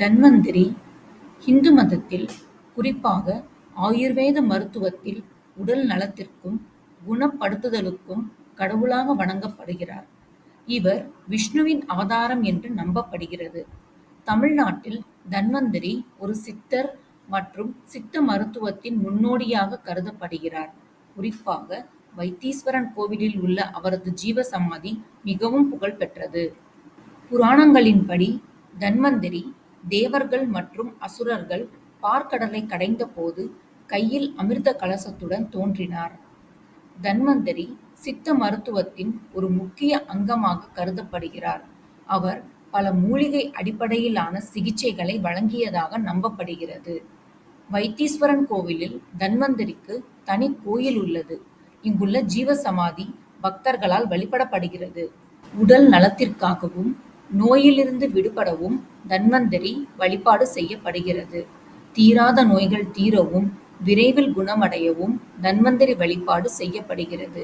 தன்வந்திரி ஹிந்து மதத்தில், குறிப்பாக ஆயுர்வேத மருத்துவத்தில் உடல் நலத்திற்கும் குணப்படுத்துதலுக்கும் கடவுளாக வணங்கப்படுகிறார். இவர் விஷ்ணுவின் அவதாரம் என்று நம்பப்படுகிறது. தமிழ்நாட்டில் தன்வந்திரி ஒரு சித்தர் மற்றும் சித்த மருத்துவத்தின் முன்னோடியாக கருதப்படுகிறார். குறிப்பாக வைத்தீஸ்வரன் கோவிலில் உள்ள அவரது ஜீவசமாதி மிகவும் புகழ்பெற்றது. புராணங்களின்படி தன்வந்திரி தேவர்கள் மற்றும் அசுரர்கள் பாற்கடலை கடைந்தபோது கையில் அமிர்த கலசத்துடன் தோன்றினார். தன்வந்திரி சித்த மருத்துவத்தின் ஒரு முக்கிய அங்கமாக கருதப்படுகிறார். அவர் பல மூலிகை அடிப்படையிலான சிகிச்சைகளை வழங்கியதாக நம்பப்படுகிறது. வைத்தீஸ்வரன் கோவிலில் தன்வந்திரிக்கு தனி கோயில் உள்ளது. இங்குள்ள ஜீவசமாதி பக்தர்களால் வழிபடப்படுகிறது. உடல் நலத்திற்காகவும் நோயிலிருந்து விடுபடவும் தன்வந்திரி வழிபாடு செய்யப்படுகிறது. தீராத நோய்கள் தீரவும் விரைவில் குணமடையவும் தன்வந்திரி வழிபாடு செய்யப்படுகிறது.